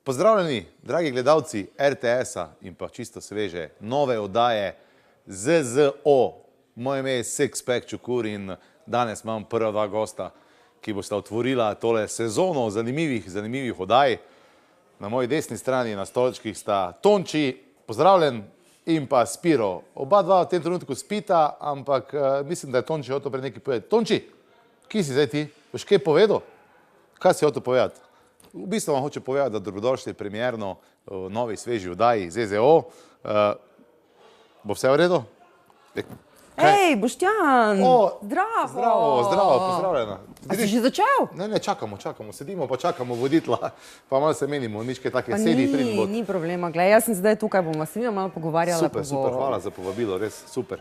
Pozdravljeni, dragi gledalci RTS-a in pa čisto sveže nove oddaje ZZO. Moje ime je Sixpack Čukur in danes imam prva dva gosta, ki bosta otvorila tole sezono zanimivih oddaj. Na moji desni strani na stolčkih sta Tonči, pozdravljen, in pa Spiro. Oba dva v tem trenutku spita, ampak mislim, da je Tonči hotel pred nekaj povedati. Tonči, kje si zdaj ti? Boš kaj povedal? Kaj si hotel povedati? V bistvu vam hoče povedati, da dobrodošli premierno v novi sveži oddaji ZZO. Bo vse v redu? Hej, Boštjan! Zdravo! Zdravo, pozdravljena. A si že začel? Ne, čakamo, sedimo pa čakamo voditla, pa malo se menimo, nič kaj take sedi, pridem bod. Ni problema, glej, jaz sem zdaj tukaj, bomo se malo pogovarjala. Super, hvala za povabilo, res super.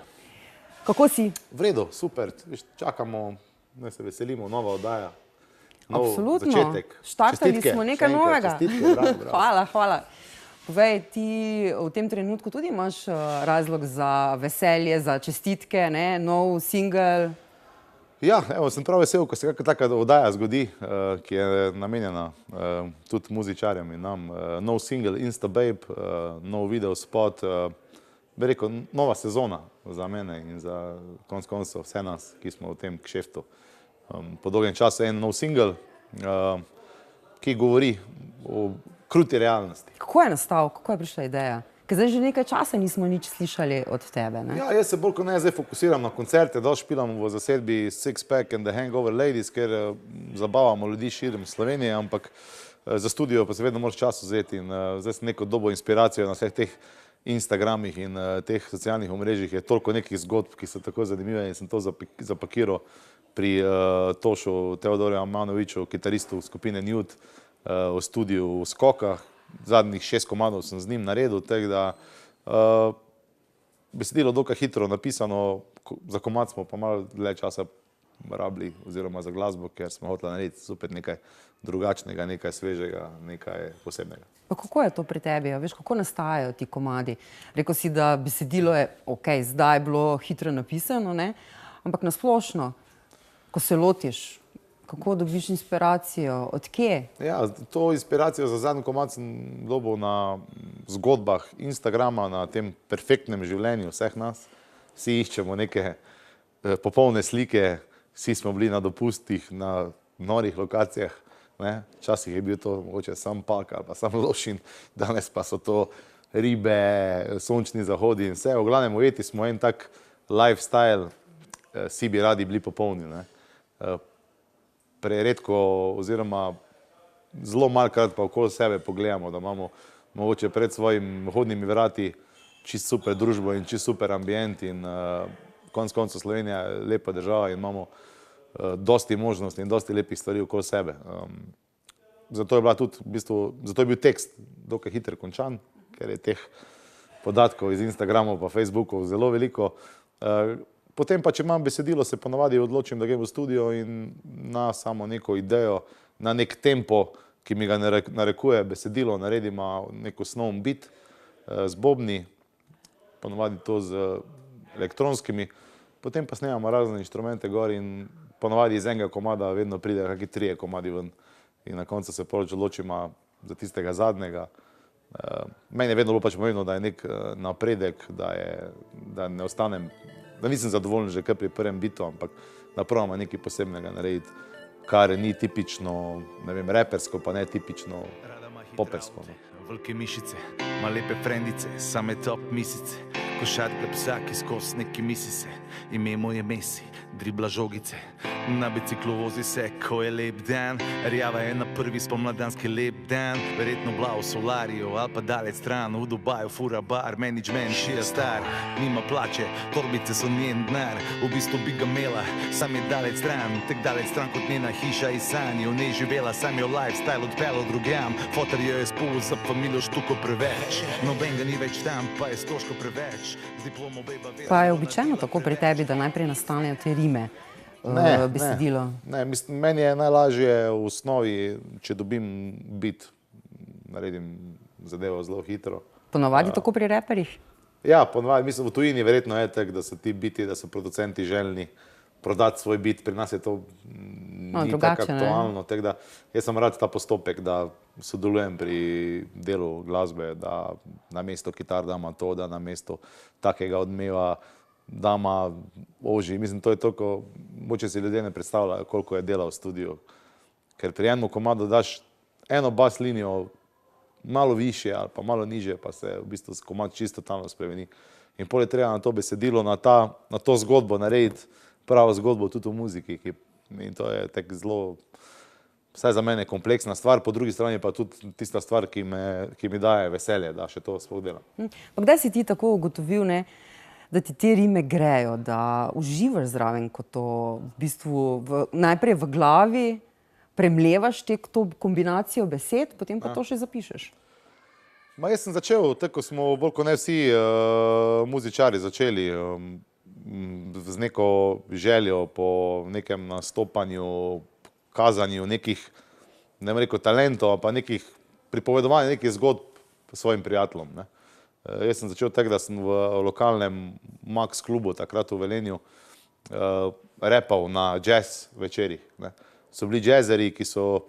Kako si? V redu, super, čakamo, ne se veselimo, nova oddaja. Absolutno, štartali smo nekaj novega. Hvala. Povej, ti v tem trenutku tudi imaš razlog za veselje, za čestitke, ne, nov single? Ja, evo, sem prav vesel, ko se kakšna taka oddaja zgodi, ki je namenjena tudi muzičarjem in nam. Nov single Insta Babe, nov video spot, bi rekel, nova sezona za mene in za konec koncev vse nas, ki smo v tem kšeftu. Po dolgem času en nov single, ki govori o kruti realnosti. Kako je nastal, kako je prišla ideja? Ker zdaj že nekaj časa nismo nič slišali od tebe, ne? Ja, jaz se bolj kot ne zdaj fokusiram na koncerte, da špilam v zasedbi Sixpack and the Hangover Ladies, ker zabavamo ljudi širom Slovenije, ampak za studio pa se vedno moraš čas vzeti in zdaj sem neko dobo inspiracijo na vseh teh Instagramih in teh socialnih omrežjih, je toliko nekih zgodb, ki so tako zanimive in sem to zapakiral pri Tošu Teodorju Amanoviču, kitaristu skupine Nude, v studiu v Skokah. Zadnjih 6 komadov sem z njim naredil, tako da besedilo dokaj hitro napisano, za komad smo pa malo dlje časa rabili oziroma za glasbo, ker smo hoteli narediti super nekaj drugačnega, nekaj svežega, nekaj posebnega. Pa kako je to pri tebi? Veš, kako nastajajo ti komadi? Rekel si, da besedilo je, ok, zdaj je bilo hitro napisano, ne? Ampak nasplošno, ko se lotiš, kako dobiš inspiracijo? Od kje? Ja, to inspiracijo za zadnji komad sem dobil na zgodbah Instagrama, na tem perfektnem življenju vseh nas. Vsi iščemo neke popolne slike, vsi smo bili na dopustih, na norih lokacijah. Včasih je bil to mogoče sam Pag ali pa sam Lošin, danes pa so to ribe, sončni zahodi in vse. V glavnem ujeti smo en tak lifestyle, vsi bi radi bili popolni. Preredko oziroma zelo malkrat pa okoli sebe pogledamo, da imamo mogoče pred svojimi vhodnimi vrati čist super družbo in čist super ambient in konec koncev Slovenija je lepa država in imamo dosti možnosti in dosti lepih stvari okoli sebe. Zato je bila tudi, v bistvu, zato je bil tekst dokaj hitro končan, ker je teh podatkov iz Instagramov pa Facebookov zelo veliko. Potem pa, če imam besedilo, se ponavadi odločim, da grem v studio in na samo neko idejo, na nek tempo, ki mi ga narekuje besedilo, naredim nek osnovni beat z bobni, ponavadi to z elektronskimi, potem pa snemamo razne inštrumente gor in ponavadi iz enega komada vedno pride kakšni 3 komadi ven in na koncu se odločim za tistega zadnjega. Meni je vedno bilo pač pomembno, da je nek napredek, da ne ostanem, da nisem zadovoljen že kar pri prvem bitu, ampak da probam nekaj posebnega narediti, kar ni tipično, ne vem, repersko, pa ne tipično popersko. Velike mišice, ima lepe frendice, same top misice, košarka psa, ki skozi neki misi se, ime mu je Messi, dribla žogice, na biciklu vozi se, ko je lep dan, rjava je na prvi spomladanski lep dan, verjetno bila v Solariju ali pa daleč stran, v Dubaju fura bar, management šija star, nima plače, torbice so njen denar, v bistvu bi ga imela, sam je daleč stran, tek daleč stran kot njena hiša iz sanj, v njej živela, sam jo lifestyle odpeljal drugam, fotar jo je spul za familijo štuko preveč, noben ga ni več tam, pa je stroško preveč. Pa je običajno tako pri tebi, da najprej nastanejo te rime, besedilo? Ne, meni je najlažje v osnovi, če dobim beat, naredim zadevo zelo hitro. Ponavadi tako pri reperjih? Ja, ponavadi, mislim, v tujini verjetno je tako, da so ti biti, da so producenti željni prodati svoj bit, pri nas je to ni tako aktualno. Tako da jaz sem rad ta postopek, da sodelujem pri delu glasbe, da na mesto kitar dama to, da na mesto takega odmeva dama oži. Mislim, to je toliko, moče si ljudje ne predstavljajo, koliko je dela v studiu. Ker pri enem komadu daš eno bas linijo malo više ali pa malo niže, pa se v bistvu komad čisto totalno spremeni. In potem je treba na to besedilo, na to zgodbo narediti pravo zgodbo tudi v muziki. In to je tako zelo, vsaj za mene, kompleksna stvar, po drugi strani pa tudi tista stvar, ki mi daje veselje, da še to sploh delam. Pa kdaj si ti tako ugotovil, ne, da ti te rime grejo, da uživaš zraven, ko to v bistvu najprej v glavi premlevaš to kombinacijo besed, potem pa to še zapišeš? Jaz sem začel, tako smo bolj kot ne vsi muzičari začeli, z neko željo po nekem nastopanju, kazanju nekih, ne bom rekel talentov, pa nekih pripovedovanj, nekih zgodb svojim prijateljem. Jaz sem začel tako, da sem v lokalnem Max klubu, takrat v Velenju, repal na jazz večerih. So bili jazzeri, ki so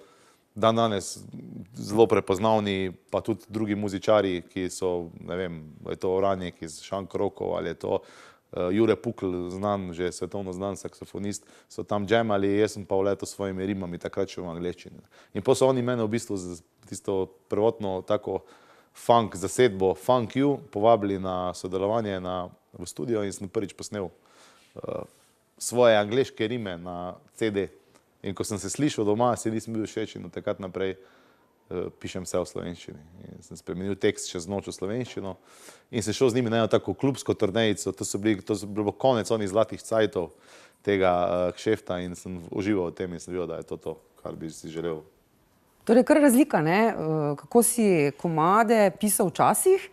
danes zelo prepoznavni, pa tudi drugi muzičari, ki so, ne vem, je to Oranjek iz Šank Rokov ali je to Jure Pukl, znan, že svetovno znan saksofonist, so tam džemali, jaz sem pa vletel s svojimi rimami, takrat še v angleščini. In potem so oni mene v bistvu z tisto prvotno tako funk zasedbo Funk You povabili na sodelovanje v studio in sem prvič posnel svoje angleške rime na CD. In ko sem se slišal doma, si nisem bil všeč in od takrat naprej pišem vse v slovenščini. In sem spremenil tekst čez noč v slovenščino in se šel z njimi na eno tako klubsko turnejico. To so bilo konec onih zlatih cajtov tega kšefta in sem užival v tem in sem videl, da je to, kar bi si želel. Torej, kar razlika, ne? Kako si komade pisal včasih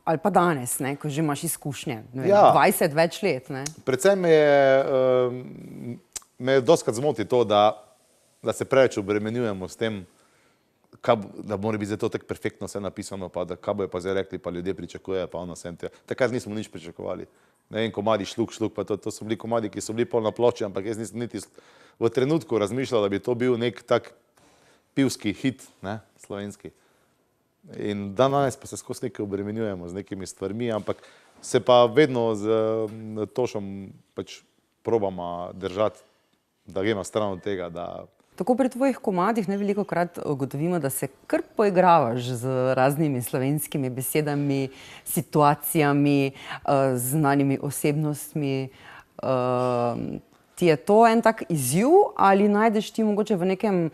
ali pa danes, ne? Ko že imaš izkušnje, ne vem, 20 več let. Ne? Predvsem me dostikrat zmoti to, da se preveč obremenjujemo s tem, da mora biti to tako perfektno vse napisano, pa da kaj bojo pa zdaj rekli, pa ljudje pričakujejo, pa ono vsem te. Takrat nismo nič pričakovali. Ne vem, komadi šluk, pa to so bili komadi, ki so bili pol na ploči, ampak jaz nisem niti v trenutku razmišljal, da bi to bil nek tak pivski hit, ne, slovenski. In danes pa se skozi nekaj obremenjujemo z nekimi stvarmi, ampak se pa vedno z Tošom pač probamo držati, da gremo stran od tega, da... Tako pri tvojih komadih velikokrat ugotovimo, da se kar poigravaš z raznimi slovenskimi besedami, situacijami, znanimi osebnostmi. Ti je to en tak izziv ali najdeš ti mogoče v nekem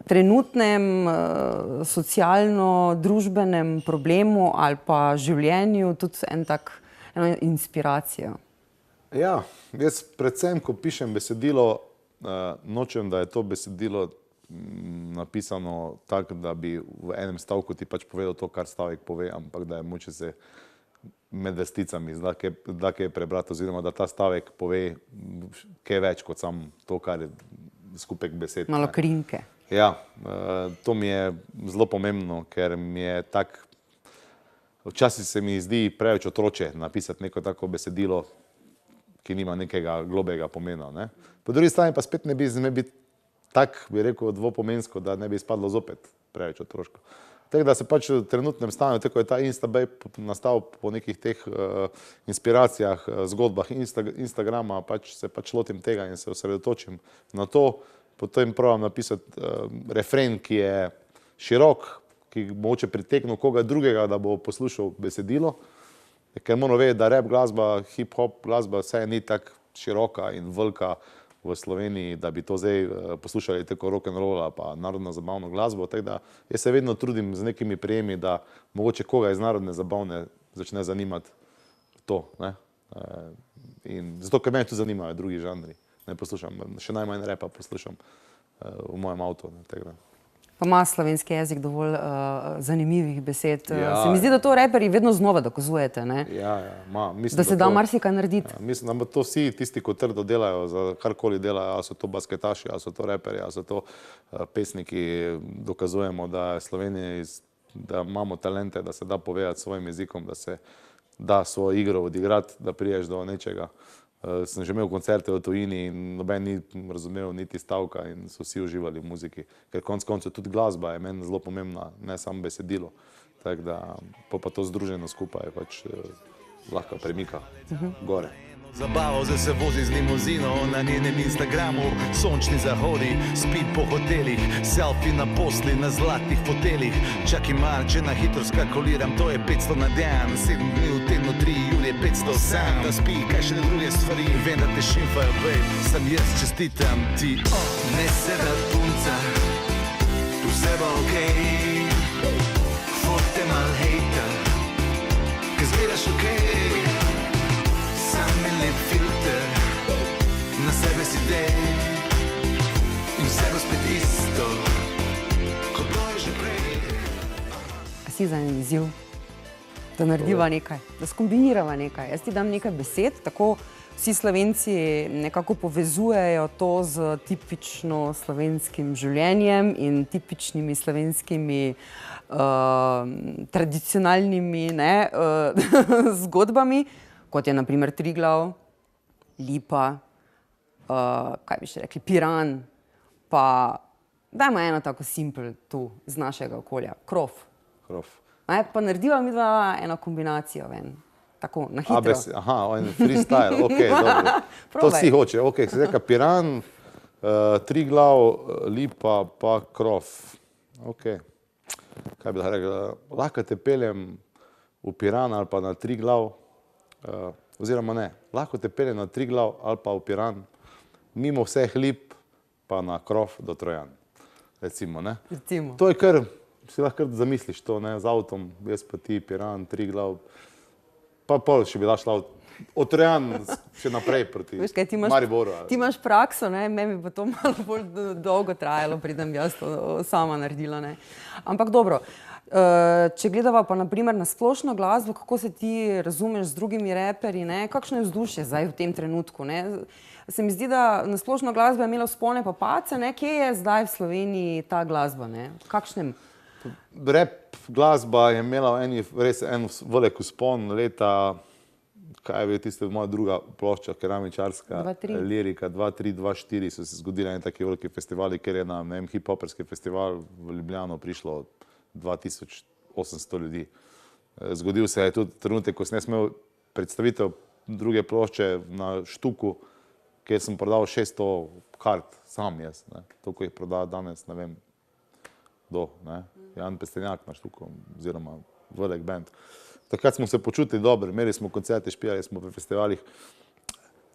trenutnem socialno-družbenem problemu ali pa življenju tudi eno inspiracijo? Ja, jaz predvsem, ko pišem besedilo, nočem, da je to besedilo napisano tako, da bi v enem stavku ti pač povedal to, kar stavek pove, ampak da je moče se med vrsticami da kaj prebrati, oziroma da ta stavek pove kaj več kot samo to, kar je skupek besed. Malo krinke. Ja, to mi je zelo pomembno, ker mi je tak, včasih se mi zdi preveč otroče napisati neko tako besedilo, ki nima nekega globega pomena. Ne? Po drugi strani pa spet ne bi tak, bi rekel, dvopomensko, da ne bi izpadlo zopet preveč otroško. Tako da se pač v trenutnem stanju, tako je ta Instabay nastal po nekih teh inspiracijah, zgodbah Instagrama, se pač lotim tega in se osredotočim na to. Potem probam napisati refren, ki je širok, ki mogoče priteknil koga drugega, da bo poslušal besedilo. Ker moramo vedeti, da rap glasba, hip-hop glasba vse ni tako široka in velika v Sloveniji, da bi to zdaj poslušali tako rock'n'rolla pa narodno zabavno glasbo. Tako da jaz se vedno trudim z nekimi prijemi, da mogoče koga iz narodne zabavne začne zanimati to. Ne? In zato, ker mene tudi zanimajo drugi žanri. Ne poslušam, še najmanj rapa poslušam v mojem avtu. Pa ima slovenski jezik dovolj zanimivih besed. Se mi zdi, da to reperji vedno znova dokazujete, ne? Ja, da se da marsikaj narediti. Mislim, da to vsi tisti, ko trdo delajo, za karkoli delajo, ali so to basketaši, ali so to reperji, ali so to pesniki, dokazujemo, da Slovenija, da imamo talente, da se da povedati svojim jezikom, da se da svojo igro odigrati, da priješ do nečega. sem že imel koncerte v tujini in noben ni razumel niti stavka in so vsi uživali v muziki. Ker konec koncev tudi glasba je meni zelo pomembna, ne samo besedilo. Tako da pa to združeno skupaj pač lahko premika gore. Zabavo, zdaj se vozi z limuzino na njenem Instagramu, sončni zahodi, spi po hotelih, selfie na posli, na zlatih fotelih. Čakaj mal, če na hitro skalkuliram, to je 500 na dan, 7 dni v tednu, 3 ure, 500 sam. Da spi, kaj še ne druge stvari, vem, da te šimfajo, babe, sam jaz čestitam ti. Ne se da punca, tu vse bo okej, fote mal hejta, kaj zgledaš okej. Lep filter, na sebe si dej in vse bo spet isto, kot bilo je že prej. A si za en izziv, da narediva nekaj, da skombinirava nekaj. Jaz ti dam nekaj besed, tako vsi Slovenci nekako povezujejo to z tipično slovenskim življenjem in tipičnimi slovenskimi tradicionalnimi zgodbami, kot je na primer Triglav, Lipa, kaj bi še rekli, Piran, pa dajmo eno tako simpel tu iz našega okolja, Krof. Pa narediva mi dva eno kombinacijo ven, tako na hitro. En freestyle, ok, dobro. To si hoče, ok, se reka Piran, Triglav, Lipa pa Krof. Ok, kaj bi da rekla, lahko te peljem v Piran ali pa na Triglav, oziroma ne, lahko te peljem na Triglav ali pa v Piran, mimo vseh lip pa na Krof do Trojan, recimo, ne? Recimo. To je kar, si lahko zamisliš to, ne, z avtom, jaz pa ti, Piran, Triglav, pa pol še bi šla od Trojan še naprej proti Mariboru. Ti imaš prakso, ne, meni bi to malo bolj dolgo trajalo, preden bi jaz to sama naredila, ne. Ampak dobro, če gledava pa na primer na splošno glasbo, kako se ti razumeš z drugimi reperji, ne, kakšno je vzdušje zdaj v tem trenutku, ne? Se mi zdi, da na splošno glasba je imela vzpone pa padce, ne, kje je zdaj v Sloveniji ta glasba, ne, v kakšnem? Rap glasba je imela res en velik vzpon leta, kaj je bil tista moja druga plošča, keramičarska lirika, 2, 3, 2, 4 so se zgodili en taki veliki festivali, ker je na hip-hoperski festival v Ljubljano prišlo 2800 ljudi. Zgodil se je tudi trenutek, ko sem imel predstavitev druge plošče na Štuku, kjer sem prodal 600 kart, sam jaz, ne. Toliko jih prodaja danes, ne vem, kdo, ne. Jan Pestenjak na Štuku, oziroma velik band. Takrat smo se počutili dobro, imeli smo koncerte, špijali smo v festivalih.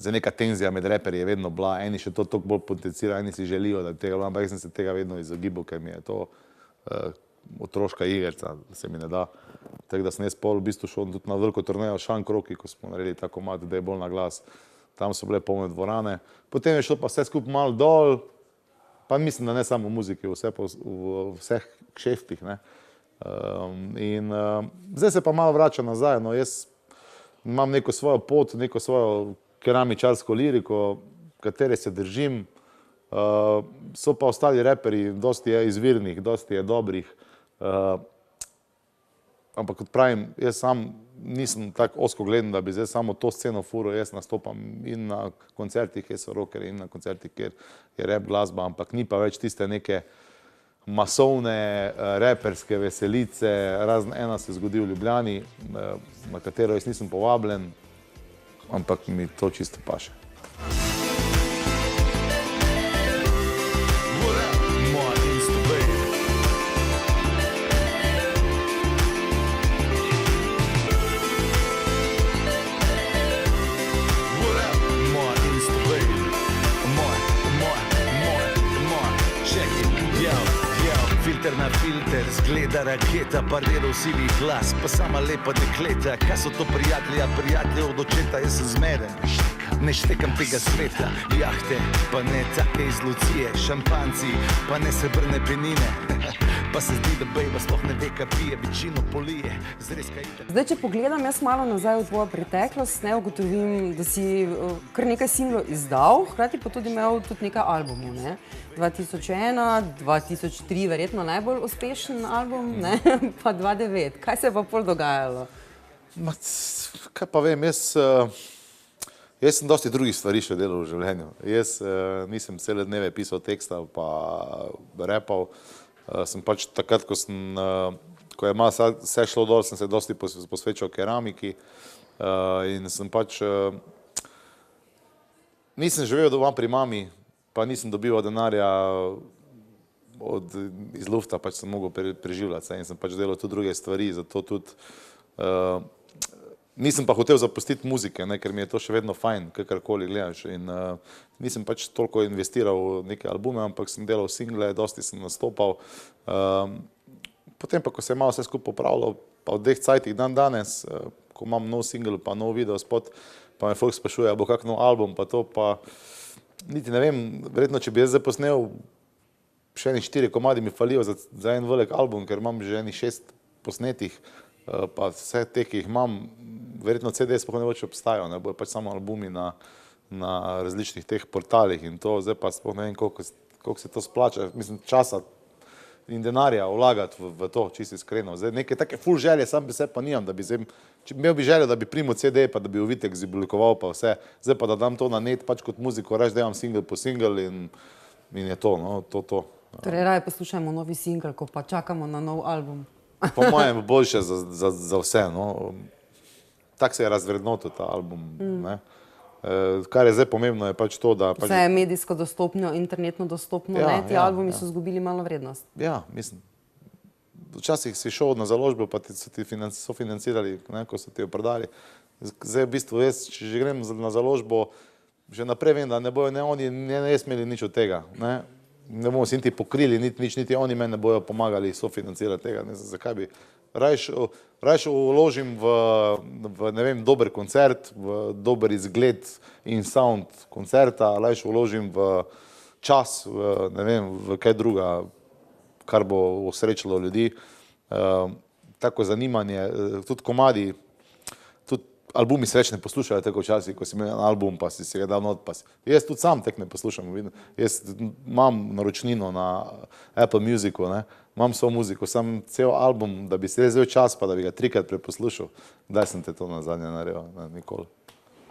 Za neka tenzija med reperji je vedno bila, eni še to toliko bolj potencirajo, eni si želijo, da bi tega bilo, ampak jaz sem se tega vedno izogibal, ker mi je to otroška igrica, se mi ne da. Tako da sem jaz pol v bistvu šel tudi na veliko turnejo Šankroki, ko smo naredili ta komad, da je bolj na glas. Tam so bile polne dvorane. Potem je šlo pa vse skupaj malo dol, pa mislim, da ne samo v muziki, v vseh kšeftih, ne. Zdaj se pa malo vrača nazaj, no, jaz imam neko svojo pot, neko svojo keramičarsko liriko, katere se držim. So pa ostali reperji, dosti je izvirnih, dosti je dobrih, ampak kot pravim, jaz sam nisem tako ozkogleden, da bi zdaj samo to sceno furil, jaz nastopam in na koncertih, kjer so rockeri, in na koncertih, kjer je rap glasba, ampak ni pa več tiste neke masovne reperske veselice, razen ena se zgodi v Ljubljani, na katero jaz nisem povabljen, ampak mi to čisto paše. Filter na filter, zgleda raketa, parira v sivih glas, pa sama lepa dekleta. Kaj so to prijatelji, prijatelji od očeta, jaz sem zmeden. Ne štekam tega sveta, jahte, pa ne take iz Lucije, šampanci, pa ne srebrne penine. Pa se zdi, da bejba sploh ne ve, kaj pije, večino polije, zrezka itak. Zdaj, če pogledam jaz malo nazaj v tvojo preteklost, ne, ugotovim, da si kar nekaj singlov izdal, hkrati pa tudi imel tudi nekaj albumov, ne. 2001, 2003, verjetno najbolj uspešen album, ne, pa 2009. Kaj se je pa pol dogajalo? Kaj pa vem, Jaz sem dosti drugih stvari še delal v življenju. Jaz nisem cele dneve pisal teksta pa repal. Sem pač takrat, ko je malo vse šlo dol, sem se dosti posvečal keramiki in sem pač nisem živel doma pri mami, pa nisem dobival denarja iz lufta, pač sem mogel preživljati in sem pač delal tudi druge stvari, zato tudi nisem pa hotel zapustiti muzike, ne, ker mi je to še vedno fajn, kakorkoli gledaš in nisem pač toliko investiral v neke albume, ampak sem delal single, dosti sem nastopal. Potem pa, ko se je malo vse skupaj popravilo, pa v teh cajtih dan danes, ko imam nov single pa nov video spot, pa me folk sprašuje, bo kak nov album, pa to pa niti ne vem, verjetno, če bi jaz zdaj posnel še eni 4 komadi mi falijo za en velik album, ker imam že eni 6 posnetih, pa vse te, ki jih imam, verjetno CD sploh ne več obstajajo, ne bojo pač samo albumi na različnih teh portalih in to, zdaj pa sploh ne vem, koliko se to splača, mislim, časa in denarja vlagati v to, čisto iskreno. Zdaj neke take ful želje, sam bi se pa nimam, da bi zdaj, imel bi željo, da bi primil CD, pa da bi Vitek ziblikoval pa vse, zdaj pa da dam to na net, pač kot muziko, reč, da imam single po single in je to, no, to. Torej, raje poslušajmo novi single, ko pa čakamo na nov album. Po mojem je boljše za vse, no. Tak se je razvrednotil ta album, ne. Kar je zdaj pomembno je pač to, da... Vse je medijsko dostopno, internetno dostopno, ne, ti albumi so izgubili malo vrednost. Ja, mislim. Včasih si šel na založbo, pa so ti sofinancirali, ko so ti jo prodali. Zdaj v bistvu jaz, če že grem na založbo, že naprej vem, da ne bojo ne oni, ne jaz imeli nič od tega, ne. Ne bomo si niti pokrili, niti oni meni ne bojo pomagali sofinancirati tega, ne znam, zakaj bi. Rajš vložim v, ne vem, dober koncert, v dober izgled in sound koncerta, rajš vložim v čas, ne vem, v kaj druga, kar bo osrečilo ljudi. Tako zanimanje, tudi komadi, tudi albumi se več ne poslušajo tako včasih, ko si imel en album, pa si ga dal not, pa si. Jaz tudi sam tek ne poslušam, jaz imam naročnino na Apple Musicu, ne. Imam svojo muziko, sam cel album, da bi si vzel čas, pa da bi ga 3-krat preposlušal. Kdaj sem te to nazadnje naredil? Nikoli.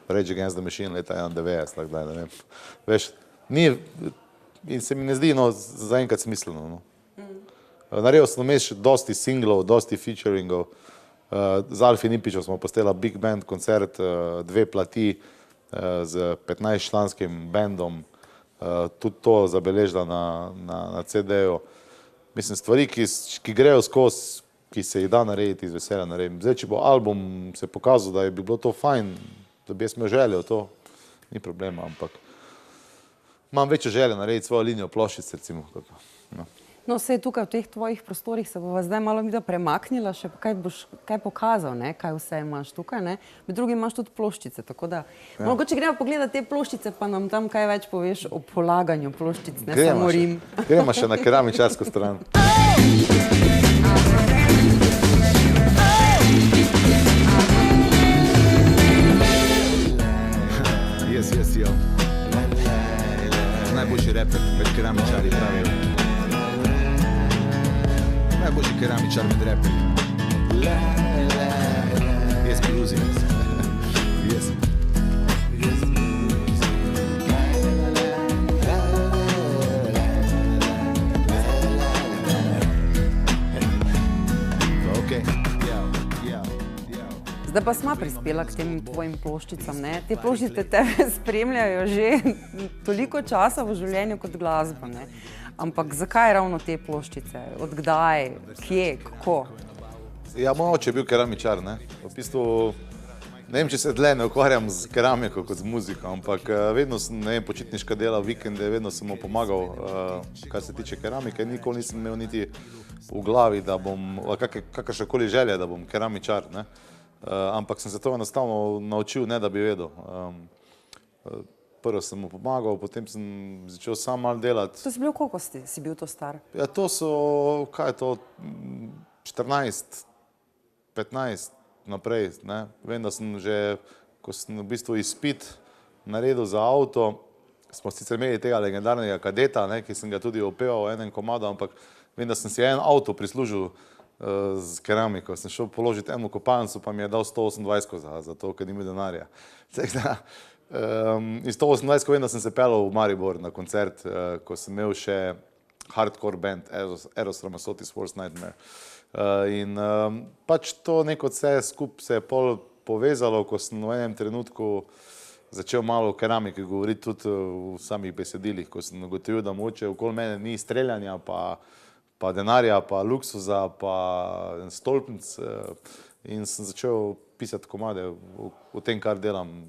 Rage Against the Machine leta 91, tako da, ne vem. Veš, in se mi ne zdi, no, zaenkrat smiselno, no. Naredil sem vmes dosti singlov, dosti featuringov. Z Alfi Nipičem smo postela big band koncert, 2 plati z 15-članskim bandom, tudi to zabeležila na CD-ju. Mislim, stvari, ki grejo skozi, ki se jih da narediti, iz veselja naredim. Zdaj, če bo album se pokazal, da bi bilo to fajn, da bi jaz imel željo, to ni problema, ampak imam večjo željo narediti svojo linijo ploščic, recimo. No, vse tukaj v teh tvojih prostorih se bova zdaj malo midva premaknila, še kaj boš kaj pokazal, ne, kaj vse imaš tukaj, ne. Med drugim imaš tudi ploščice, tako da mogoče gremo pogledati te ploščice, pa nam tam kaj več poveš o polaganju ploščic, ne samo rim. Gremo še na keramičarsko stran. Yes, yo. Najboljši reper med keramičari pravijo. Najboljši keramičar med reperji. Jaz bluzinec. Jaz. Zdaj pa sva prispela k tem tvojim ploščicam, ne. Te ploščice tebe spremljajo že toliko časa v življenju kot glasba, ne. Ampak zakaj ravno te ploščice? Od kdaj? Kje? Kako? Ja, moj oče je bil keramičar, ne. V bistvu, ne vem, če se dlje ne ukvarjam z keramiko kot z muziko, ampak vedno sem, ne vem, počitniška dela, vikende, vedno sem mu pomagal, kar se tiče keramike. Nikoli nisem imel niti v glavi, da bom, kakršnekoli želje, da bom keramičar, ne. Ampak sem se to enostavno naučil, ne da bi vedel. Prvo sem mu pomagal, potem sem začel sam malo delati. To si bil, koliko si bil to star? Ja, to so, kaj je to, 14, 15 naprej, ne. Vem, da sem že, ko sem v bistvu izpit naredil za avto, smo sicer imeli tega legendarnega kadeta, ne, ki sem ga tudi opeval v enem komadu, ampak vem, da sem si en avto prislužil z keramiko. Sem šel položiti eno kopalnico, pa mi je dal 128 za to, ker ni imel denarja. Iz 128, ko vem, da sem se pelal v Maribor na koncert, ko sem imel še hardcore band Eros Ramazzotti Worst Nightmare. In pač to neko vse skupaj se je pol povezalo, ko sem v enem trenutku začel malo o keramiki govoriti tudi v samih besedilih, ko sem ugotovil, da mogoče okoli mene ni streljanja, pa denarja, pa luksuza, pa stolpnic, in sem začel pisati komade o tem, kar delam.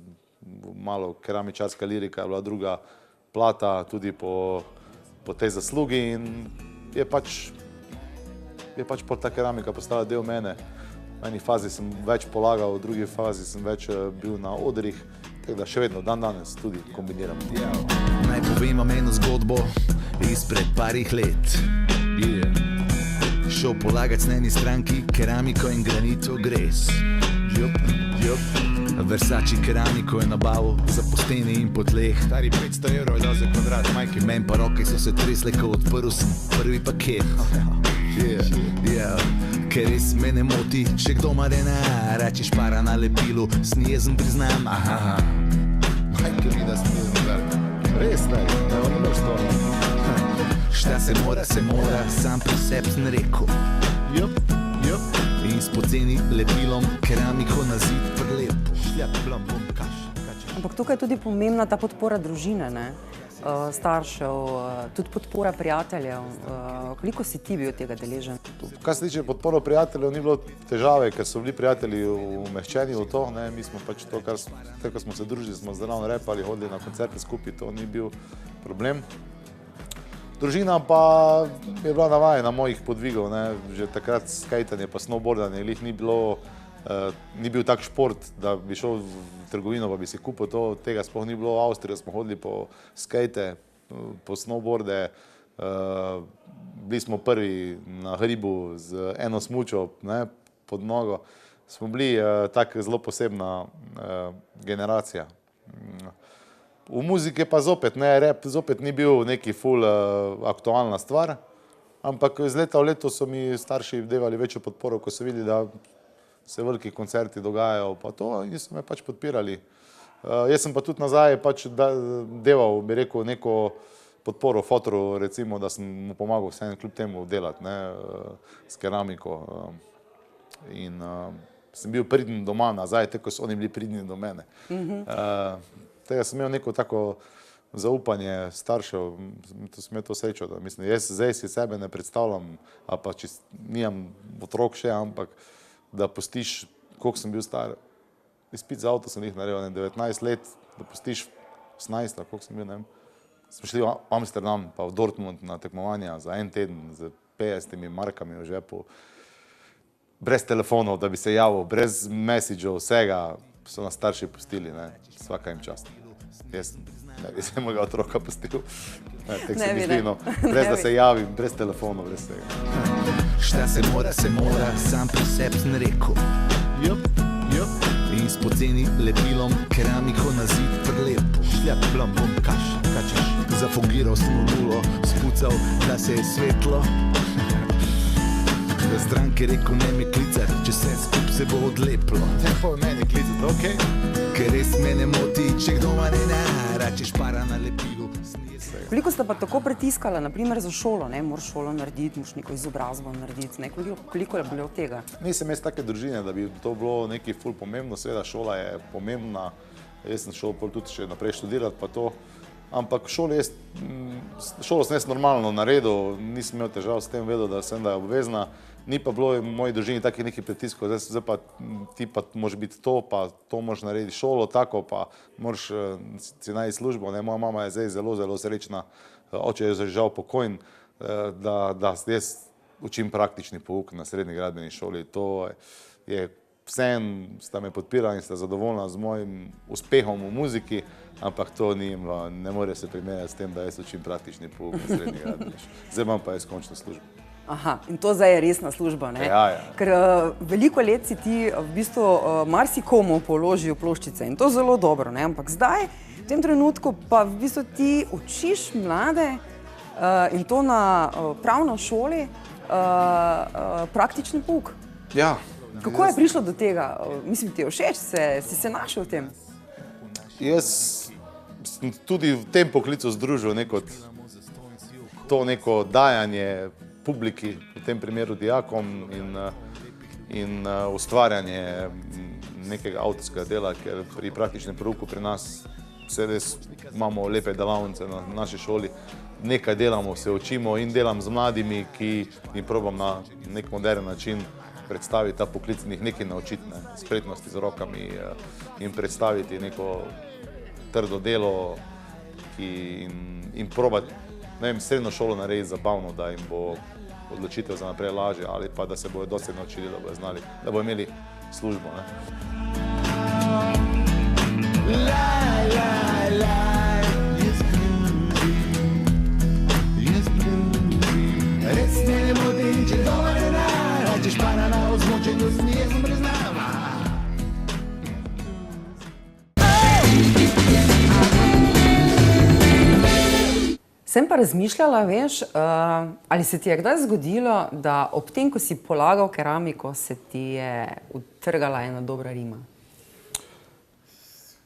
Malo keramičarska lirika je bila druga plata, tudi po tej zaslugi, in je pač ta keramika postala del mene. V eni fazi sem več polagal, v drugi fazi sem več bil na odrih, tako da še vedno dan danes tudi kombiniram. Naj povem vam eno zgodbo izpred parih let. Šel polagat s eni stranki keramiko in granito gres. Versace keramiko je nabavil za po steni in po tleh. Stari 500 € je dal za kvadrat, majke. Men pa roke so se tresle, ko odprl sem prvi paket. Ker res me ne moti, če kdo ima denar, če špara na lepilu, snezen priznam. Majke mi, da snezen priznam. Res, ne boš to. Šta se mora, sam pri sebi sem rekel. In s poceni lepilom keramiko na zid prelepo. Ampak tukaj je tudi pomembna ta podpora družine, ne? Staršev, tudi podpora prijateljev. Koliko si ti bil tega deležen? Kar se tiče podporo prijateljev, ni bilo težave, ker so bili prijatelji umeščeni v to. Mi smo pač to, ko smo se družili, smo zraven repali, hodili na koncerte skupaj, to ni bil problem. Družina pa je bila navajena mojih podvigov, že takrat skejtanje pa snowboardanje, ni bil tak šport, da bi šel v trgovino pa bi si kupil to, tega sploh ni bilo. V Avstriji smo hodili po skejte, po snowboarde, bili smo prvi na hribu z eno smučo pod nogo, smo bili tak zelo posebna generacija. V muziki pa zopet, rap zopet ni bil neki ful aktualna stvar, ampak iz leta v leto so mi starši devali večjo podporo, ko so videli, da se veliki koncerti dogajajo pa to, in so me pač podpirali. Jaz sem pa tudi nazaj pač deval, bi rekel, neko podporo fotru, recimo, da sem mu pomagal vseeno kljub temu delati s keramiko. In sem bil pridn doma nazaj, tako so oni bili pridni do mene. Tega sem imel neko tako zaupanje staršev, sem imel to srečo, da mislim, jaz zdaj si sebe ne predstavljam, ali pa če nimam otrok še, ampak da pustiš, koliko sem bil star, izpit za avto sem jih naredil, 19 let, da pustiš 18, koliko sem bil, ne vem. Smo šli v Amsterdam, pa v Dortmund na tekmovanja za en teden z 50 markami v žepu, brez telefonov, da bi se javil, brez messageov, vsega so nas starši pustili, svaka jim čast. Jaz ne bi se mojega otroka pustil, tako se mi zdi, brez da se javim, brez telefonov, brez vsega. Šta se mora, sam pri sebi sem rekel. In s poceni lepilom keramiko na zid prelepo. Zafogiral sem v nulo, spucal, da se je svetlo. Da stranke rekel, ne me klicat, če se skup se bo odleplo. Ne pa mene klicat, okej. Ker res me ne moti, če kdo ima denar, če špara na lepilu. Koliko sta pa tako pritiskala, naprimer za šolo, moraš šolo narediti, moraš neko izobrazbo narediti, koliko je bilo tega? Nisem jaz take družine, da bi to bilo nekaj ful pomembno, seveda šola je pomembna, jaz sem šel tudi še naprej študirati pa to, ampak šolo sem jaz normalno naredil, nisem imel težav s tem, vedel, da sem da je obvezna, ni pa bilo v moji družini takih nekih pritiskov, zdaj pa ti pa moraš biti to, pa to moraš narediti šolo, tako pa moraš si najti službo. Moja mama je zdaj zelo, zelo srečna, oče je žal pokojn, da jaz učim praktični pouk na srednji gradbeni šoli. To je vseeno, sta me podpirala in sta zadovoljna z mojim uspehom v muziki, ampak to ne more se primerjati s tem, da jaz učim praktični pouk na srednji gradbeni šoli. Zdaj imam pa jaz končno službo. Aha, in to zdaj je resna služba, ne? Ja. Ker veliko let si ti v bistvu marsikomu položil ploščice in to zelo dobro, ne? Ampak zdaj, v tem trenutku pa v bistvu ti učiš mlade in to prav na šoli praktični pouk. Ja. Kako je prišlo do tega? Mislim, ti je všeč, si se našel v tem? Jaz sem tudi v tem poklicu združil to neko dajanje publiki, v tem primeru dijakom in ustvarjanje nekega avtorskega dela, ker pri praktičnem pouku pri nas se res imamo lepe delavnice na naši šoli. Nekaj delamo, se učimo in delam z mladimi, ki jim probam na nek moderen način predstaviti ta poklic in jih nekaj naučiti, spretnosti z rokami in predstaviti neko trdo delo in probati, srednjo šolo narediti zabavno, da jim bo odločitev za naprej lažje ali pa da se bojo dosti naučili, da bojo znali, da bojo imeli službo. Sem pa razmišljala, veš, ali se ti je kdaj zgodilo, da ob tem, ko si polagal keramiko, se ti je utrgala ena dobra rima?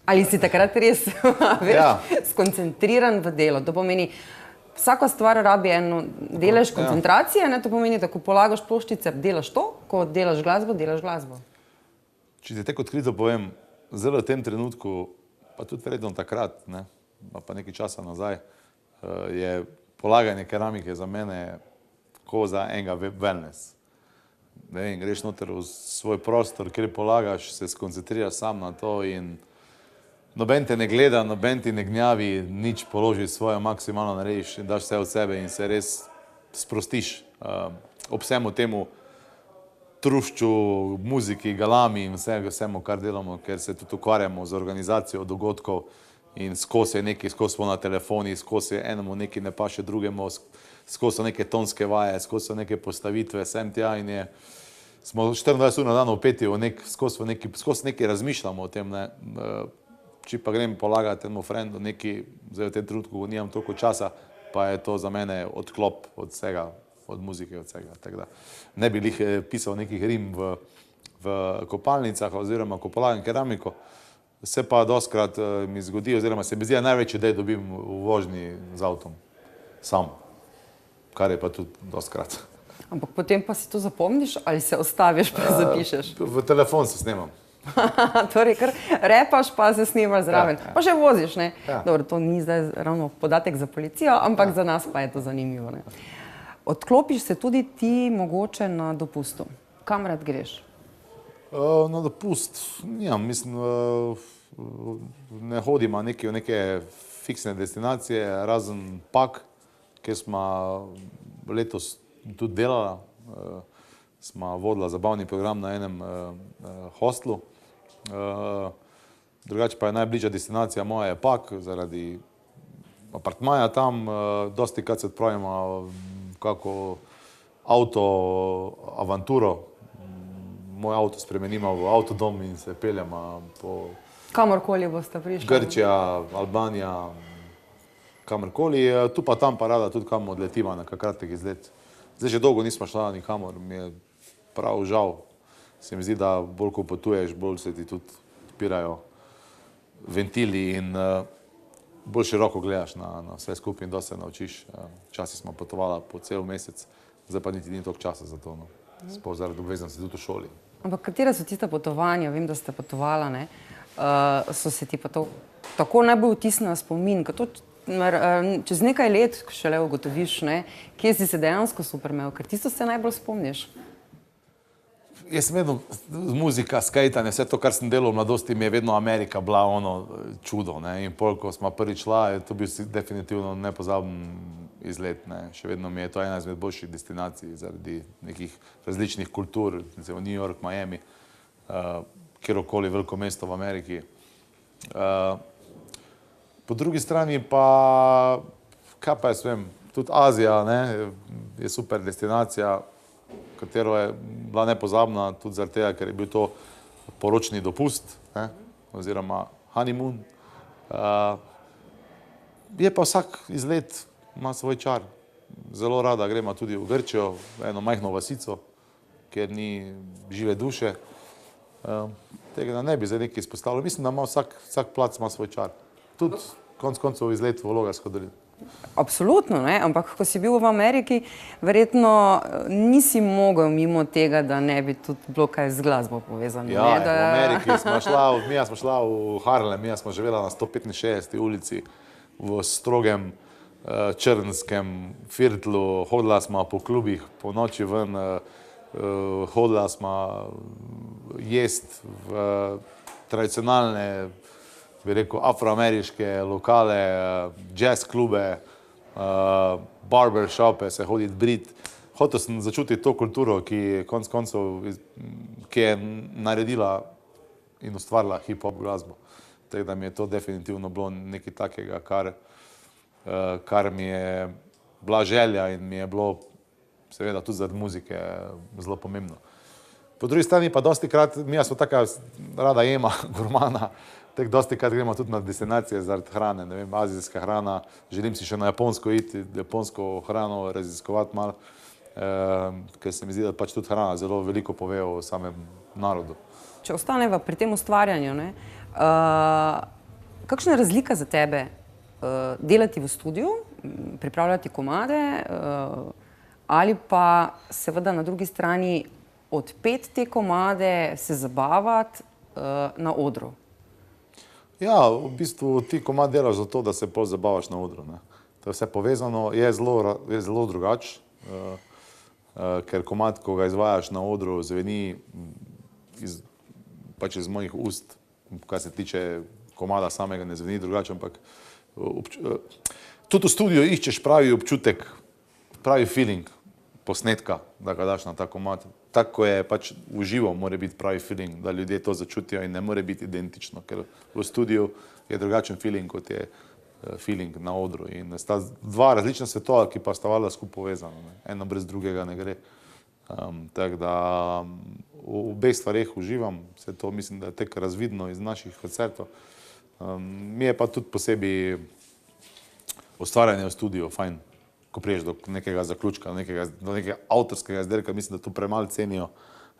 Ali si takrat res skoncentriran v delo? To pomeni, vsaka stvar rabi eno delež koncentracije, to pomeni, da ko polagaš ploščice, delaš to, ko delaš glasbo, delaš glasbo. Če ti tako odkrito povem, zelo v tem trenutku, pa tudi verjetno takrat, pa nekaj časa nazaj, je polaganje keramike za mene kot za enega wellness. Greš noter v svoj prostor, kjer polagaš, se skoncentriraš sam na to in noben te ne gleda, noben ti ne gnjavi, nič položi svojo, maksimalno narediš in daš vse od sebe in se res sprostiš. Ob vsemu temu trušču, muziki, galami in vsemu, kar delamo, ker se tudi ukvarjamo z organizacijo dogodkov in skozi je nekaj, skozi smo na telefoni, skozi enemu nekaj ne paše drugemu, skozi so neke tonske vaje, skozi so neke postavitve, sem tja in smo 24 ur na dan vpeti, skozi nekaj razmišljamo o tem. Če pa grem polagati enemu frendu nekaj, zdaj v tem trenutku, ko nimam toliko časa, pa je to za mene odklop od vsega, od muzike, od vsega. Tako da ne bi pisal nekih rim v kopalnicah oziroma ko polagam keramiko. Se pa dostkrat mi zgodi, oziroma se mi zdi, največji del dobim v vožnji z avtom, sam, kar je pa tudi dostkrat. Ampak potem pa si to zapomniš ali se ostaviš pa zapišeš? V telefon se snemam. Torej, kar repaš pa se snimaš zraven, pa še voziš, ne? Dobro, to ni zdaj ravno podatek za policijo, ampak za nas pa je to zanimivo, ne? Odklopiš se tudi ti mogoče na dopustu. Kam rad greš? Na dopust, mislim, ne hodim v neke fiksne destinacije, razen Pag, kjer smo letos tudi delala, smo vodila zabavni program na enem hostlu. Drugače pa je najbližja destinacija moja je Pag, zaradi apartmaja tam, dosti krat se odpravimo kako avto avanturo. Moj avto spremenimo v avtodom in se peljemo po... Kamorkoli boste prišli? Grčija, Albanija, kamorkoli. Tu pa tam pa rada tudi kam odletiva na kratek izlet. Zdaj že dolgo nismo šla nikamor, mi je prav žal. Se mi zdi, da bolj ko potuješ, bolj se ti tudi odpirajo ventili in bolj široko gledaš na vse skupaj in dosti se naučiš. Včasih smo potovala po cel mesec, zdaj pa niti ni toliko časa za to. Sploh zaradi obveznosti tudi v šoli. Ampak katera so tista potovanja, vem, da ste potovala, so se ti pa to tako najbolj vtisnila spomin, ko to čez nekaj let šele ugotoviš, kje si se dejansko super imel, ker tisto se najbolj spomniš? Jaz sem vedno, muzika, skejtanje, vse to, kar sem delal v mladosti, mi je vedno Amerika bila čudo. In pol, ko smo prvič šla, je to bil definitivno nepozaben izlet. Še vedno mi je to ena izmed boljših destinacij zaradi nekih različnih kultur, recimo New York, Miami, kjerokoli veliko mesto v Ameriki. Po drugi strani pa, kaj pa jaz vem, tudi Azija je super destinacija, katero je bila nepozabna tudi zaradi tega, ker je bil to poročni dopust, oziroma honeymoon. Je pa vsak izlet ima svoj čar. Zelo rada gremo tudi v Grčijo, v eno majhno vasico, kjer ni žive duše. Tega ne bi zdaj nekaj izpostavljal. Mislim, da ima vsak plac ima svoj čar. Tudi konec koncev izlet v Logarsko dolino. Absolutno, ne? Ampak ko si bil v Ameriki, verjetno nisi mogel mimo tega, da ne bi tudi bilo kaj z glasbo povezano. Ja, ne? v Ameriki smo šla v Harlem, mi smo živela na 165. ulici v strogem črnskem firtlu, hodila smo po klubih, po noči ven, hodila smo jest v tradicionalne, bi rekel, afroameriške lokale, jazz klube, barbershope, se hoditi brit. Hotel sem začutiti to kulturo, ki konec koncev, ki je naredila in ustvarila hip-hop glasbo. Tako da mi je to definitivno bilo nekaj takega, kar mi je bila želja in mi je bilo seveda tudi zaradi muzike zelo pomembno. Po drugi strani pa dosti krat, mi smo taka rada jema, gurmana, tako dosti krat gremo tudi na destinacije zaradi hrane, ne vem, azijska hrana, želim si še na Japonsko iti, japonsko hrano raziskovati malo, ker se mi zdi, da pač tudi hrana zelo veliko pove o samem narodu. Če ostaneva pri tem ustvarjanju, ne, kakšna je razlika za tebe delati v studiu, pripravljati komade ali pa seveda na drugi strani odpeti te komade, se zabavati na odru? Ja, v bistvu ti komad delaš zato, da se pol zabavaš na odru, ne. To je vse povezano, je zelo drugače, ker komad, ko ga izvajaš na odru, zveni pač iz mojih ust, kar se tiče komada samega, ne zveni drugače, ampak tudi v studiu iščeš pravi občutek, pravi feeling posnetka, da ga daš na ta komad. Tako je pač v živo mora biti pravi feeling, da ljudje to začutijo in ne more biti identično, ker v studiu je drugačen feeling, kot je feeling na odru. In sta dva različna svetova, ki pa sta valjda skupaj povezana, ne. Eno brez drugega ne gre. Tako da v obeh stvareh uživam, se to mislim, da je tek razvidno iz naših koncertov. Mi je pa tudi posebej ustvarjanje v studiu fajn, ko priješ do nekega zaključka, do nekega avtorskega izdelka. Mislim, da to premalo cenijo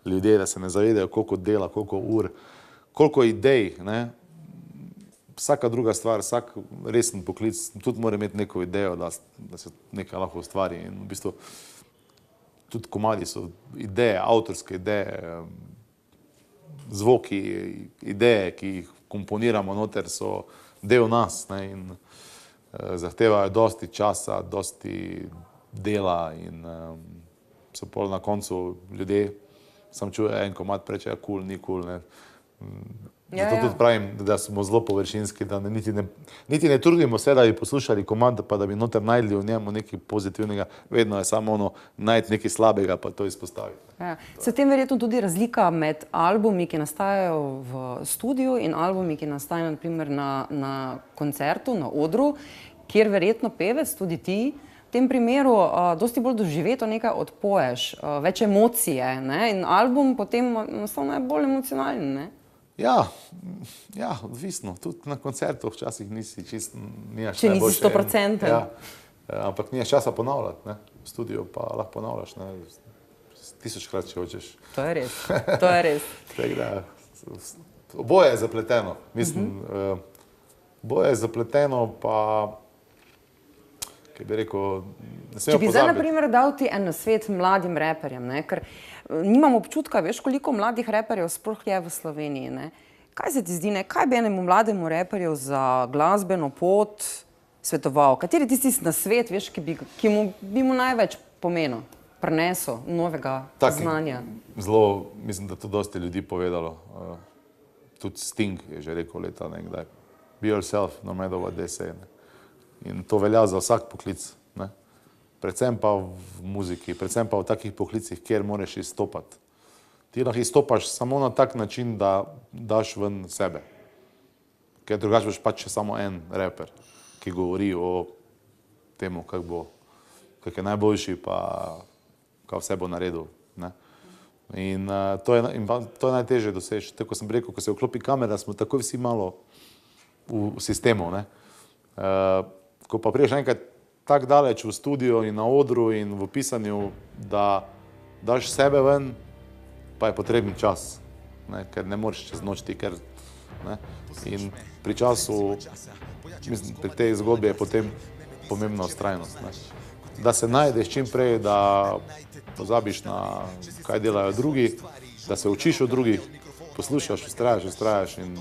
ljudje, da se ne zavedajo, koliko dela, koliko ur, koliko idej, ne. Vsaka druga stvar, vsak resen poklic tudi mora imeti neko idejo, da se nekaj lahko ustvari. In v bistvu tudi komadi so ideje, avtorske ideje, zvoki, ideje, ki jih komponiramo noter, so del nas, ne, in zahtevajo dosti časa, dosti dela in so pol na koncu ljudje, sam čuje en komad, preče, ja, cool, ni cool, ne. Zato tudi pravim, da smo zelo površinski, da niti ne trudimo se, da bi poslušali komad, pa da bi noter najdli v njemu nekaj pozitivnega, vedno je samo ono najti nekaj slabega, pa to izpostaviti. Ja. Se tem verjetno tudi razlika med albumi, ki nastajajo v studiu in albumi, ki nastajajo na primer na koncertu, na odru, kjer verjetno pevec, tudi ti, v tem primeru dosti bolj doživeto nekaj odpoješ, več emocije, ne? In album potem enostavno je bolj emocionalen, ne? Ja, odvisno. Tudi na koncertu včasih nisi čisto, nimaš če najboljše. nisi 100%. Ja, ampak nimaš časa ponavljati, ne. V studiu pa lahko ponavljaš, ne, 1000-krat, če hočeš. To je res, to je res. Tako da, oboje je zapleteno. Mislim, oboje je zapleteno, pa, kaj bi rekel, ne smemo pozabiti. Če bi zdaj, na primer, dal ti en nasvet mladim reperjem, ne, ker nimam občutka, veš, koliko mladih reperjev sploh je v Sloveniji, ne. Kaj se ti zdi, ne, kaj bi enemu mlademu reperju za glasbeno pot svetoval? Kateri tisti nasvet, veš, ki bi mu največ pomenil, prinesel novega znanja? Zelo, mislim, da to dosti ljudi povedalo. Tudi Sting je že rekel leta nekdaj. Be yourself, no matter what they say. Ne. In to velja za vsak poklic, ne. Predvsem pa v muziki, predvsem pa v takih poklicih, kjer moraš izstopati. Ti lahko izstopaš samo na tak način, da daš ven sebe. Ker drugače boš pač samo en reper, ki govori o temu, kak je najboljši, pa kaj vse bo naredil, ne. In to je najtežje doseči. Tako sem rekel, ko se vklopi kamera, smo takoj vsi malo v sistemu, ne. Ko pa priješ enkrat tako daleč v studiu in na odru in v pisanju, da daš sebe ven, pa je potreben čas. ne, ker ne moreš čez noč ti, ker, ne. In pri času, mislim, pri tej zgodbi je potem pomembna vztrajnost, ne. Da se najdeš čim prej, da pozabiš na kaj delajo drugi, da se učiš od drugih, poslušaš, ustrajaš in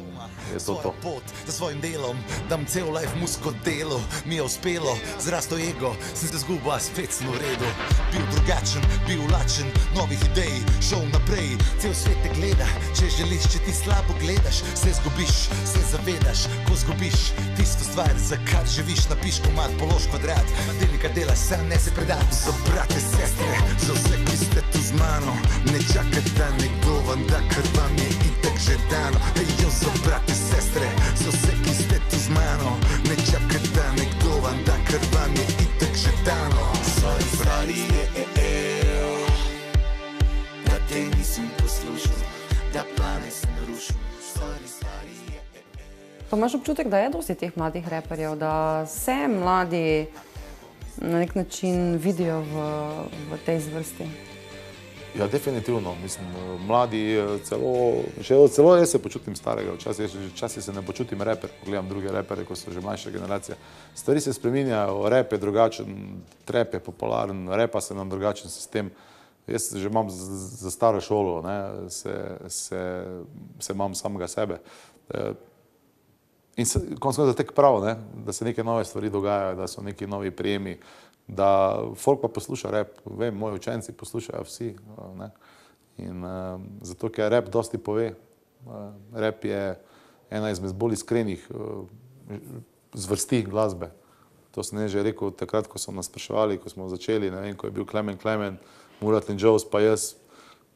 je to to. Pot za svojim delom, dam cel life musko delo, mi je uspelo, zrasto ego, sem se zguba, spet sem v redu. Bil drugačen, bil lačen, novih idej, šel naprej, cel svet te gleda, če želiš, če ti slabo gledaš, se zgubiš, se zavedaš, ko zgubiš tisto stvar, za kar živiš, napiš komad, polož kvadrat, delnika dela, sam ne se predati. Za brate, sestre, za vse, ki ste tu z mano, ne čakajte nekdo vam da, ker vam je itak že dano. Ejo, za brate, sestre, za vse, ki ste tu z mano, ne čakajte nekdo vam da, ker vam je itak že dano. Sorry, da te nisem poslušal, da plane sem narušil. Sorry, Pa imaš občutek, da je dosti teh mladih reperjev, da se mladi na nek način vidijo v tej zvrsti? Ja, definitivno. Mislim, mladi celo jaz se počutim starega. Včasih se ne počutim reper, pogledam druge repere, ko so že mlajša generacija. Stvari se spreminjajo, rap je drugačen, trap je popularen, repa se nam drugačen sistem. Jaz že imam za staro šolo, ne, se imam samega sebe. In konec koncev tek prav, ne, da se neke nove stvari dogajajo, da so neki novi prijemi, da folk pa posluša rap. Vem, moji učenci poslušajo vsi, ne. In zato, ker rap dosti pove. Rap je ena izmed bolj iskrenih zvrsti glasbe. To sem že rekel takrat, ko so nas spraševali, ko smo začeli, ne vem, ko je bil Klemen, Murat and Joes, pa jaz,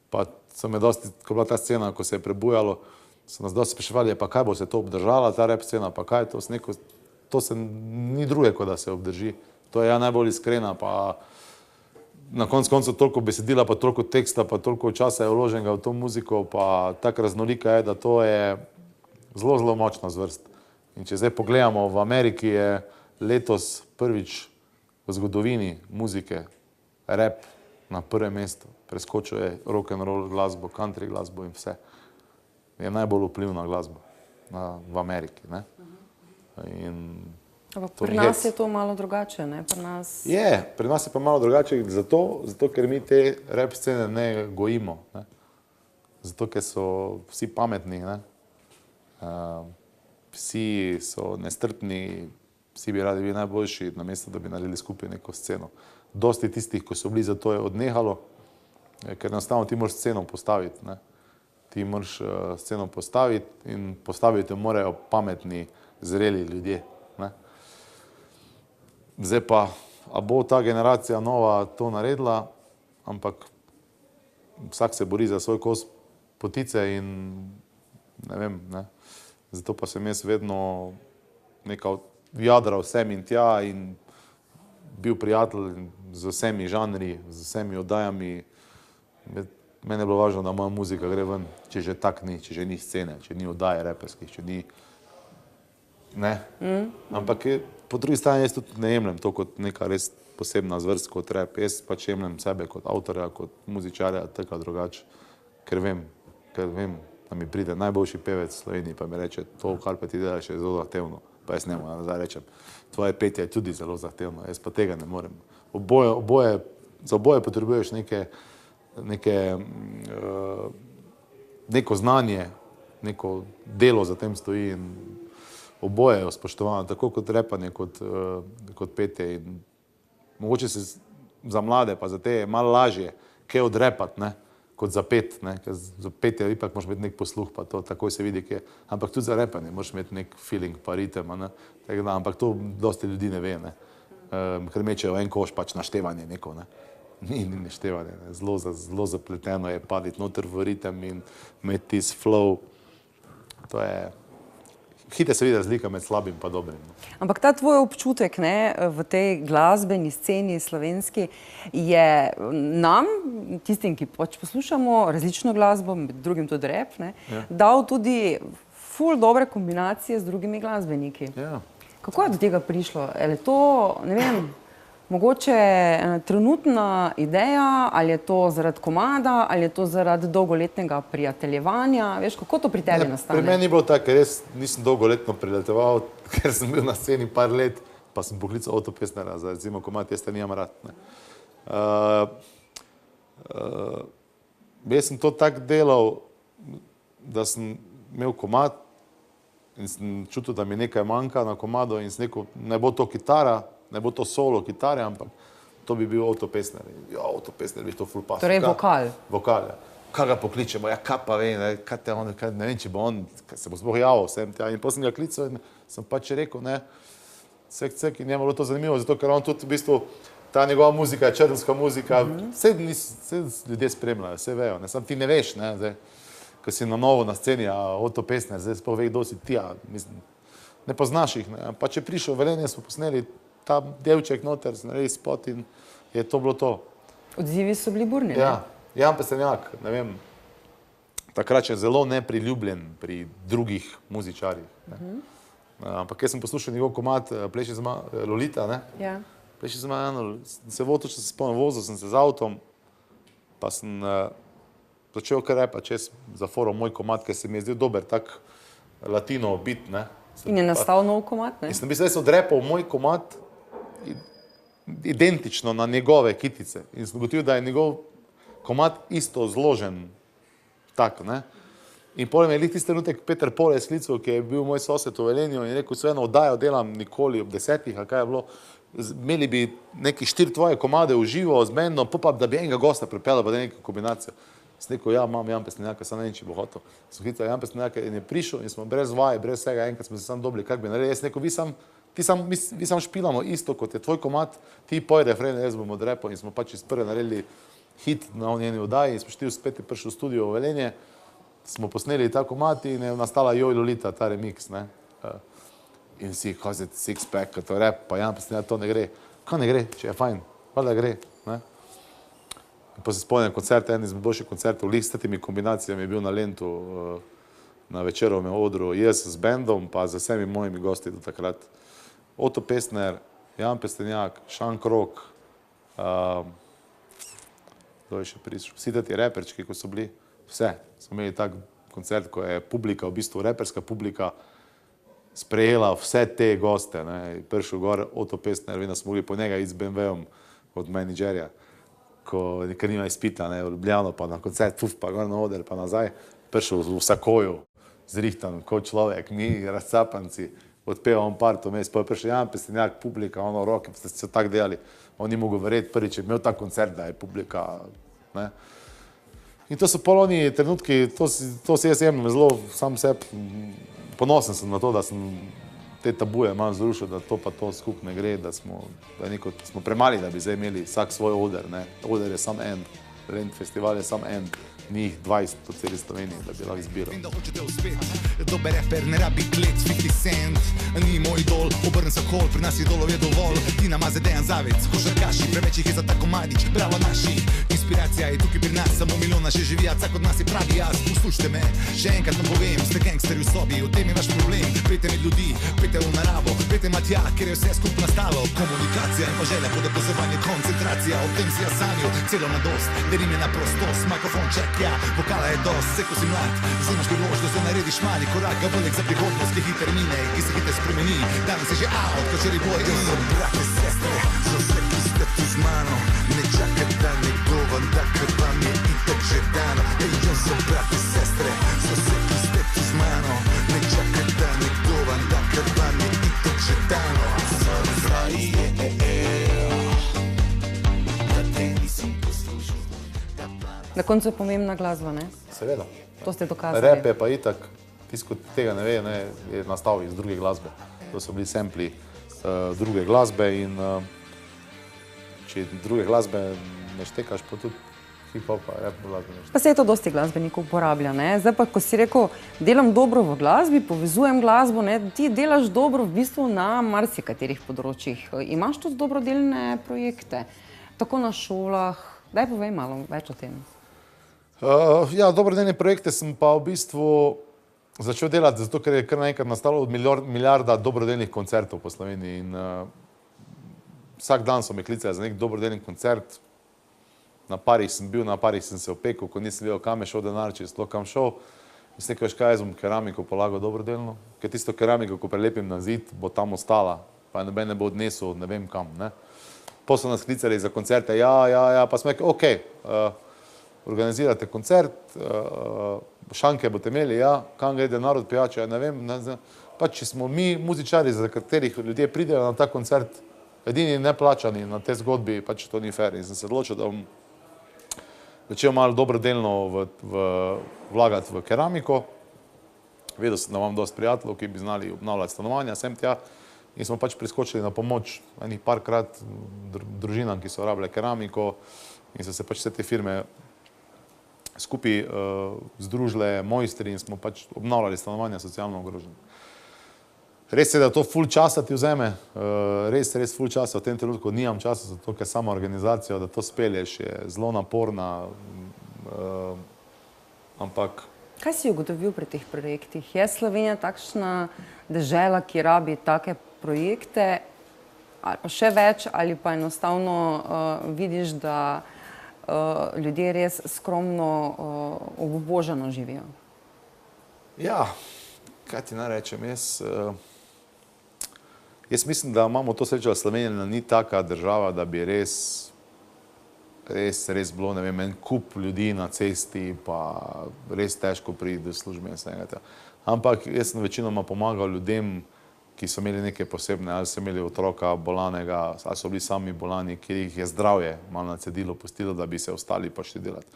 pa so me dosti, ko je bila ta scena, ko se je prebujalo, so nas dosti spraševali, pa kaj bo se to obdržala, ta rap scena, pa kaj, to se ni druge, kot da se obdrži. To je ja najbolj iskrena, pa na koncu toliko besedila, pa toliko teksta, pa toliko časa je vloženega v to muziko, pa tako raznolika je, da to je zelo, zelo močna zvrst. In če zdaj pogledamo, v Ameriki je letos prvič v zgodovini muzike rap na prvem mestu. Preskočil je rock and roll glasbo, country glasbo in vse. Je najbolj vplivna glasba v Ameriki, ne? In pri nas je to malo drugače, ne? Pri nas je pa malo drugače, zato ker mi te rap scene ne gojimo, ne? Zato ker so vsi pametni, ne? Vsi so nestrpni, vsi bi radi bili najboljši, namesto da bi naredili skupaj neko sceno. Dosti tistih, ko so bili, zato je odnehalo, ker enostavno ti moraš sceno postaviti, ne? Ti moraš sceno postaviti in postaviti jo morajo pametni, zreli ljudje, ne? Zdaj pa, a bo ta generacija nova to naredila, ampak vsak se bori za svoj kos potice in ne vem, ne. Zato pa sem jaz vedno neka jadral sem in tja in bil prijatelj z vsemi žanri, z vsemi oddajami. Mene je bilo važno, da moja muzika gre ven, če že tak ni, če že ni scene, če ni oddaje reperskih, če ni, ne. Ampak po drugi strani jaz tudi ne jemljem to kot neka res posebna zvrst kot rap. Jaz pač jemljem sebe kot avtorja, kot muzičarja, tako drugače, ker vem, da mi pride najboljši pevec v Sloveniji, pa mi reče, to, kar pa ti delaš, je zelo zahtevno. Pa jaz ne morem nazaj rečem, tvoje petje je tudi zelo zahtevno, jaz pa tega ne morem. Za oboje potrebuješ neko znanje, neko delo za tem stoji in oboje je spoštovano, tako kot repanje, kot petje. In mogoče se za mlade, pa za te je malo lažje kaj odrepati, ne, kot za pet, ne, ker za petje ipak moraš imeti nek posluh, pa to takoj se vidi, kje. Ampak tudi za repanje moraš imeti nek feeling, pa ritem, ne, tako da, ampak to dosti ljudi ne ve, ne. Ker mečejo en koš, pač naštevanje neko, ne. Ni naštevanje, ne. Zelo zapleteno je paditi noter v ritem in imeti tisti flow. To je... Hite se vidi razlika med slabim pa dobrim. Ampak ta tvoj občutek, ne, v tej glasbeni sceni slovenski je nam, tistim, ki pač poslušamo različno glasbo, med drugim tudi rap, ne, dal tudi ful dobre kombinacije z drugimi glasbeniki. Ja. Kako je do tega prišlo? Je to, ne vem, Mogoče trenutna ideja, ali je to zaradi komada, ali je to zaradi dolgoletnega prijateljevanja, veš, kako to pri tebi nastane? Pri meni ni bilo tako, ker res nisem dolgoletno prijateljeval, ker sem bil na sceni par let, pa sem poklical avtopesnera za recimo komad, jaz te nimam rad. Jaz sem to tako delal, da sem imel komad in sem čutil, da mi nekaj manjka na komadu in sem rekel, ne bo to kitara, ne bo to solo kitare, ampak to bi bil avtopesner. Ja, avtopesner bi to ful pasal. Torej vokal. Vokal, ja. Kaj ga pokličemo, ja, kaj pa ve, ne vem, če bo on, se bo sploh javil vsem tja. In potem sem ga klical in sem pač rekel, ne, cek, in njemu bilo to zanimivo, zato ker on tudi v bistvu, ta njegova muzika, črnska muzika, vse ljudje spremljajo, vse vejo, ne, sam ti ne veš, ne, zdaj, ko si na novo na sceni, avtopesner, zdaj sploh ve, kdo si ti, mislim, ne poznaš jih, ne, pa če prišel v Velenje, smo posneli ta delček noter, naredili spot in je to bilo to. Odzivi so bili burni, ne? Ja, Jan Pestenjak, ne vem, takrat je zelo nepriljubljen pri drugih muzičarjih. Ampak jaz sem poslušal njegov komad Pleši z mano, Lolita, ne? Ja. Pleši z mano, se točno se spomnim, vozil sem se z avtom, pa sem začel kar repati čez za foro moj komad, ker se mi je zdel dober, tak latino bit, ne? In je nastal nov komad, ne? In sem zdaj odrepal moj komad identično na njegove kitice. In sem ugotovil, da je njegov komad isto zložen tak, ne. In potem je tisti trenutek Peter Pole sklical, ki je bil moj sosed v Velenju in rekel, vseeno oddajo delam nikoli ob 10, a kaj je bilo, imeli bi neki 4 tvoje komade v živo, z bendom, pa da bi enega gosta pripeljal, pa da je neka kombinacija. Sem rekel, ja, imam Jan Pestenjaka, sam ne vem, če bo hotel. Sem hitel Jan Pestenjaka in je prišel in smo brez vaje, brez vsega, enkrat smo se sam dobili, kak bi naredili. Jaz sem rekel, vi sam špilamo isto, kot je tvoj komad, ti poj refren, jaz bom odrepal in smo pač iz prve naredili hit na njeni oddaji in smo šli spet prišli v studio v Velenje, smo posneli ta komad in je nastala Joj Lolita, ta remix, ne. In si, kaj je six pack, to rap, pa Jan Pestenjak, to ne gre. Kaj ne gre, če je fajn, pa da gre, ne. Pa se spomnim koncert, en izmed boljših koncertov, lih s temi kombinacijami je bil na Lentu, na Večerovem odru, jaz z bendom, pa z vsemi mojimi gosti do takrat. Oto Pestner, Jan Pestenjak, Šank Rok, kdo je še prišel, vsi ti reperčki, ko so bili, vse. Smo imeli tak koncert, ko je publika, v bistvu reperska publika, sprejela vse te goste, ne. Prišel gor Oto Pestner, vedno smo mogli po njega iti z BMW-om od menedžerja, ko nekaj nima izpita, ne, v Ljubljano, pa na koncert, pa gor na oder, pa nazaj, prišel v sakoju, zrihtan, kot človek, mi, razcapanci, odpeval on part vmes, pa je prišel Jan Pestenjak, publika, ono roke, pa ste se tako delali, on ni mogel verjeti prvič, je imel tak koncert, da je publika, ne. In to so pol oni trenutki, to si jaz jemljem zelo, sam sebi, ponosen sem na to, da sem te tabuje malo zrušil, da to pa to skupaj ne gre, da smo premali, da bi zdaj imeli vsak svoj oder, ne. Oder je sam en, Lent festival je sam en, ni jih 20 po celi Sloveniji, da bi lahko izbiral. Vem, da hočete uspeti, dober reper ne rabi klet, 50 cent, ni moj idol, obrn se kol, pri nas idolov je dovolj, Tina Maze, Dejan Zavec, košarkaši, preveč jih je za tako mladič, pravo naših, inspiracija je tukaj pri nas, samo milijona še živi, a vsak od nas je pravi jaz, poslušajte me, še enkrat vam povem, ste gangsteri v sobi, v tem je vaš problem, pejte med ljudi, pejte v naravo, pejte matja, ker je vse skupaj nastalo, komunikacija ima želja, podopazovanje, koncentracija, o tem si jaz sanjal, celo mladost, verim je na prostost, mikrofon ček, ja, vokala je dost, vse ko si mlad, zimaš priložnost, da narediš mali korak, ga velik za prihodnost, ki hiter mine, ki se hiter spremeni, danes je že out, ko čeri boj, in so brate, sestre, so vse, ki ste tu z mano, ne čakajte negovan, dakle vam je itak že dano, in so brate, sestre, so vse, ki ste tu z mano, ne čakajte negovan, dakle vam je itak že dano, Na koncu je pomembna glasba, ne? Seveda. To ste dokazali. Rap je pa itak, tisto, ko tega ne ve, ne, je nastal iz druge glasbe. To so bili sampli druge glasbe in če druge glasbe ne štekaš, pa tudi hip-hopa, rap glasbe ne štekaš. Pa se je to dosti glasbenikov uporablja, ne? Zdaj pa, ko si rekel, delam dobro v glasbi, povezujem glasbo, ne? Ti delaš dobro v bistvu na marsikaterih področjih. Imaš tudi dobrodelne projekte, tako na šolah. Daj povej malo več o tem. Ja, dobrodelne projekte sem pa v bistvu začel delati, zato ker je kar naenkrat nastalo milijarda dobrodelnih koncertov po Sloveniji in vsak dan so me klicali za nek dobrodelni koncert. Na parih sem bil, na parih sem se opekel, ko nisem vedel, kam je šel denar, če je sploh kam šel. In sem rekel, kaj, jaz bom keramiko polagal dobrodelno, ker tisto keramiko, ko prelepim na zid, bo tam ostala, pa noben ne bo odnesel, ne vem kam, ne. Potem so nas klicali za koncerte, pa smo rekli, okej, organizirate koncert, šanke boste imeli, ja, kam gre denar od pijače, ja, ne vem, pač, če smo mi muzičari, za katerih ljudje pridejo na ta koncert, edini neplačani na te zgodbi, pač to ni fair. In sem se odločil, da bom začel malo dobrodelno vlagati v keramiko. Vedel sem, da imam dosti prijateljev, ki bi znali obnavljati stanovanja, sem tja, in smo pač priskočili na pomoč enih parkrat družinam, ki so rabile keramiko, in so se pač vse te firme skupaj združile, mojstri, in smo pač obnavljali stanovanja socialno ogroženih. Res je, da to ful časa ti vzeme, res ful časa, v tem trenutku nimam časa za to, ker sama organizacija, da to spelješ, je zelo naporna, ampak... Kaj si ugotovil pri teh projektih? Je Slovenija takšna dežela, ki rabi take projekte, ali pa še več, ali pa enostavno vidiš, da ljudje res skromno, obubožano živijo? Ja, kaj ti naj rečem, jaz mislim, da imamo to srečo, da Slovenija ni taka država, da bi res bilo, ne vem, en kup ljudi na cesti, pa res težko priti do službe in vsega tega. Ampak jaz sem večinoma pomagal ljudem, ki so imeli neke posebne, ali so imeli otroka bolanega, ali so bili sami bolani, kjer jih je zdravje malo na cedilu pustilo, da bi se ostali pa šli delati.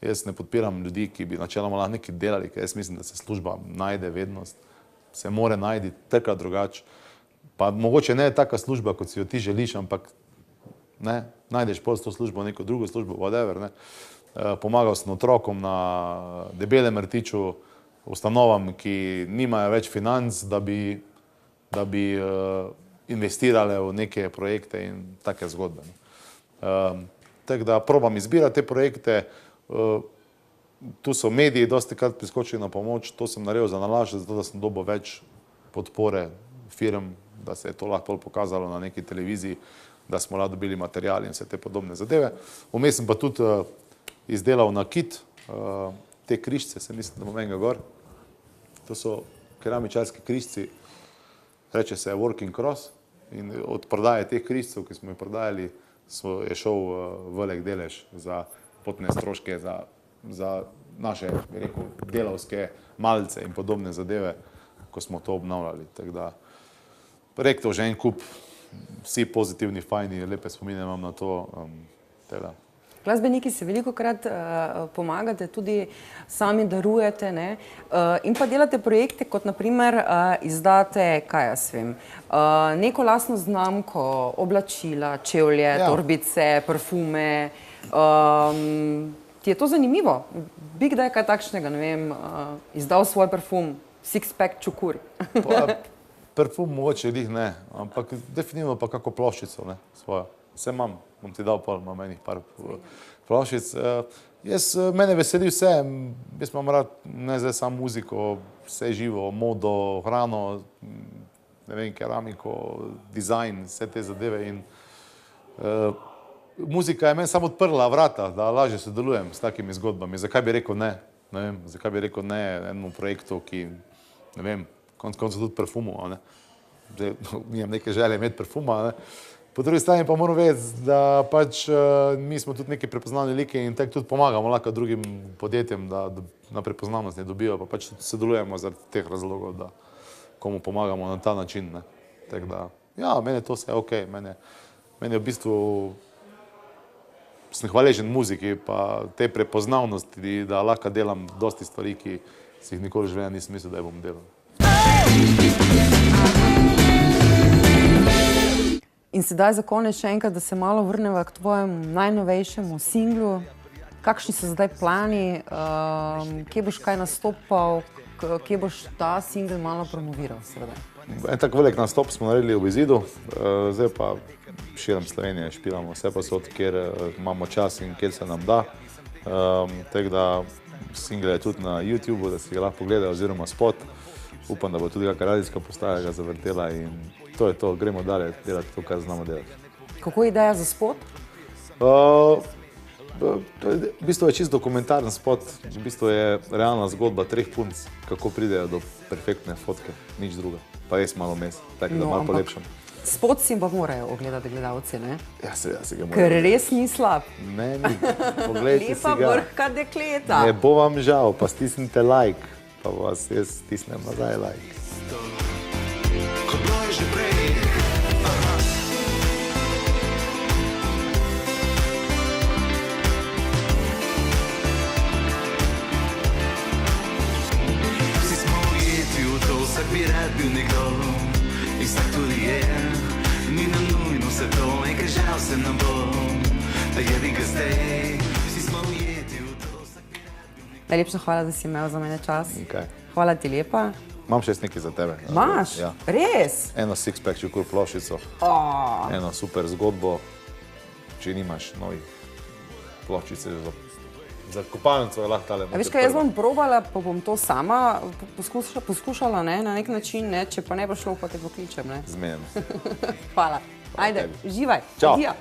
Jaz ne podpiram ljudi, ki bi načeloma lahko nekaj delali, ker jaz mislim, da se služba najde vedno, se more najti takrat drugače. Pa mogoče ne je taka služba, kot si jo ti želiš, ampak ne, najdeš pol s to službo, neko drugo službo, whatever, ne. Pomagal sem otrokom na Debelem rtiču, ustanovam, ki nimajo več financ, da bi investirale v neke projekte in take zgodbe. Tako da probam izbirati te projekte, tu so mediji dostikrat priskočili na pomoč, to sem naredil za nalašč, zato da sem dobil več podpore firm, da se je to lahko pokazalo na neki televiziji, da smo lahko dobili material in vse te podobne zadeve. Vmes sem pa tudi izdelal nakit, te križce, se mislim, da bom enega gor. To so keramičarski križci, reče se Working Cross, in od prodaje teh križcev, ki smo jih prodajali, je šel velik delež za potne stroške, za naše, bi rekel, delavske malice in podobne zadeve, ko smo to obnavljali. Tako da projektov že en kup, vsi pozitivni, fajni, lepe spomine imam na to. Glasbeniki se velikokrat pomagate, tudi sami darujete, ne? In pa delate projekte, kot naprimer izdate, kaj jaz vem, neko lastno znamko, oblačila, čevlje, torbice, parfume. Ti je to zanimivo? Bi kdaj kaj takšnega, ne vem, izdal svoj parfum, six-pack čukur? Parfum mogoče glih ne, ampak definitivno pa kako ploščico, ne, svojo. Vse imam, bom ti dal pol, imam enih par ploščic. Mene veseli vse, jaz imam rad, ne zdaj samo muziko, vse živo, modo, hrano, ne vem, keramiko, dizajn, vse te zadeve in muzika je meni samo odprla vrata, da lažje sodelujem s takimi zgodbami. Zakaj bi rekel ne? Ne vem, zakaj bi rekel ne enemu projektu, ki, ne vem, konec koncev tudi parfumu, ne. Zdaj, nimam neke želje imeti parfuma, ne. Po drugi strani pa moram vedeti, da pač mi smo tudi neki prepoznavni liki in tako tudi pomagamo lahko drugim podjetjem, da na prepoznavnost ne dobijo, pa pač sodelujemo zaradi teh razlogov, da komu pomagamo na ta način, ne. Tako da, ja, meni je to vse okej, meni je v bistvu, sem hvaležen muziki, pa te prepoznavnosti, da lahko delam dosti stvari, ki si jih nikoli v življenju nisem mislil, da jih bom delal. In sedaj za konec še enkrat, da se malo vrneva k tvojemu najnovejšemu singlu. Kakšni so zdaj plani, kje boš kaj nastopal, kje boš ta singl malo promoviral, seveda? En tak velik nastop smo naredili v Izidu, zdaj pa širom Slovenije špilamo vse posod, kjer imamo čas in kjer se nam da. Tako da single je tudi na YouTubeu, da si ga lahko pogledajo, oziroma spot. Upam, da bo tudi kakšna radijska postaja ga zavrtela in to je to, gremo dalje delati to, kar znamo delati. Kako je ideja za spot? V bistvu je čisto dokumentaren spot, v bistvu je realna zgodba 3 punc, kako pridejo do perfektne fotke, nič druga. Pa res malo mes, tako da malo polepšam. Spot si pa morajo ogledati gledalci, ne? Ja, se ga moram. Ker res ni slab. Ne, ni. Poglejte si Lepa ga. vrhka dekleta. Ne bo vam žal, pa stisnite like, pa vas jaz stisnem nazaj like. Ko bilo je že prej. Vsi smo ujeti v to, vsak bi rad bil nekdo, in vsak tudi je. Ni nam nujno vse to, nekaj žal se nam bo, da je bi ga zdaj. Vsi smo ujeti v to, vsak bi rad bil nekdo. Najlepša hvala, da si imel za mene čas. Nikaj. Hvala ti lepa. Imam še nekaj za tebe. Imaš? Ja. Res? Eno six-pack čukur ploščico, eno super zgodbo, če nimaš novih ploščice za kopalnico, je lahko tale. A veš kaj, jaz bom probala, pa bom to sama poskušala, ne, na nek način, ne, če pa ne bo šlo, pa te pokličem, ne. Zmenjeno. Hvala. Ajde, uživaj. Čau. Adijo.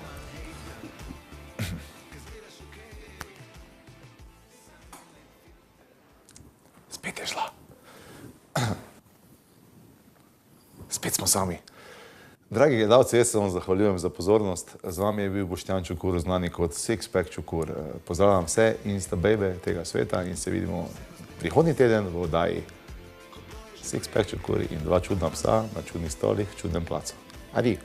Spet je šla. Spet smo sami. Dragi gledalci, jaz se vam zahvaljujem za pozornost. Z vami je bil Boštjan Čukur, znani kot Six-Pack Čukur. Pozdravljam vse Instabebe tega sveta in se vidimo prihodnji teden v oddaji Six-Pack Čukur in 2 čudna psa na čudnih stolih, čudnem placu. Adijo.